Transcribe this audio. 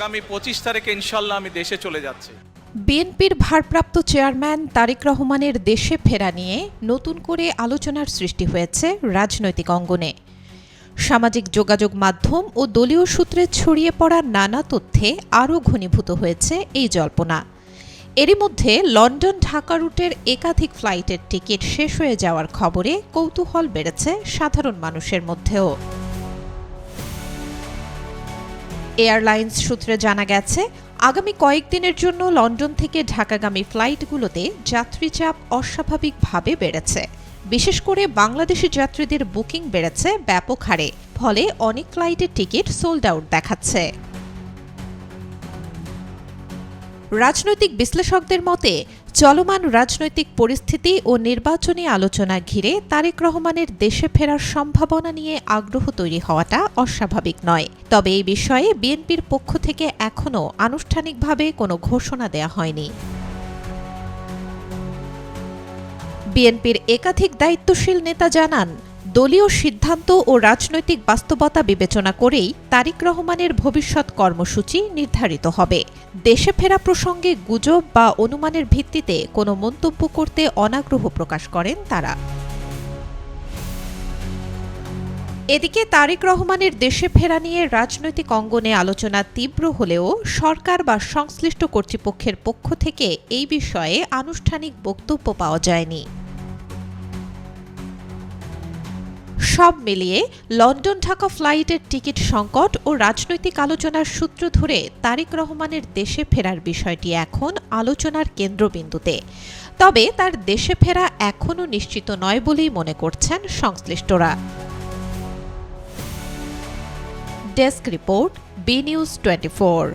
আগামী 25 তারিখে ইনশাল্লাহ আমি দেশে চলে যাচ্ছি। বিএনপির ভারপ্রাপ্ত চেয়ারম্যান তারেক রহমানের দেশে ফেরা নিয়ে নতুন করে আলোচনার সৃষ্টি হয়েছে রাজনৈতিক অঙ্গনে। সামাজিক যোগাযোগ মাধ্যম ও দলীয় সূত্রে ছড়িয়ে পড়া নানা তথ্যে আরও ঘনীভূত হয়েছে এই জল্পনা। এরই মধ্যে লন্ডন ঢাকা রুটের একাধিক ফ্লাইটের টিকিট শেষ হয়ে যাওয়ার খবরে কৌতূহল বেড়েছে সাধারণ মানুষের মধ্যেও। এয়ারলাইন্স সূত্রে জানা গেছে, আগামী কয়েকদিনের জন্য লন্ডন থেকে ঢাকাগামী ফ্লাইটগুলোতে যাত্রী চাপ অস্বাভাবিকভাবে বেড়েছে। বিশেষ করে বাংলাদেশি যাত্রীদের বুকিং বেড়েছে ব্যাপক হারে, ফলে অনেক ফ্লাইটের টিকিট সোল্ড আউট দেখাচ্ছে। রাজনৈতিক বিশ্লেষকদের মতে, চলমান রাজনৈতিক পরিস্থিতি ও নির্বাচনী আলোচনা ঘিরে তারেক রহমানের দেশে ফেরার সম্ভাবনা নিয়ে আগ্রহ তৈরি হওয়াটা অস্বাভাবিক নয়। তবে এই বিষয়ে বিএনপির পক্ষ থেকে এখনও আনুষ্ঠানিকভাবে কোনো ঘোষণা দেয়া হয়নি। বিএনপির একাধিক দায়িত্বশীল নেতা জানান, দলীয় সিদ্ধান্ত ও রাজনৈতিক বাস্তবতা বিবেচনা করেই তারেক রহমানের ভবিষ্যৎ কর্মসূচি নির্ধারিত হবে। দেশে ফেরা প্রসঙ্গে গুজব বা অনুমানের ভিত্তিতে কোনো মন্তব্য করতে অনাগ্রহ প্রকাশ করেন তারা। এদিকে তারেক রহমানের দেশে ফেরা নিয়ে রাজনৈতিক অঙ্গনে আলোচনা তীব্র হলেও সরকার বা সংশ্লিষ্ট কর্তৃপক্ষের পক্ষ থেকে এই বিষয়ে আনুষ্ঠানিক বক্তব্য পাওয়া যায়নি। সব মিলিয়ে লন্ডন ঢাকা ফ্লাইটের টিকিট সংকট ও রাজনৈতিক আলোচনার সূত্র ধরে তারেক রহমানের দেশে ফেরার বিষয়টি এখন আলোচনার কেন্দ্রবিন্দুতে। তবে তার দেশে ফেরা এখনও নিশ্চিত নয় বলেই মনে করছেন সংশ্লিষ্টরা। Desk report, B news 24।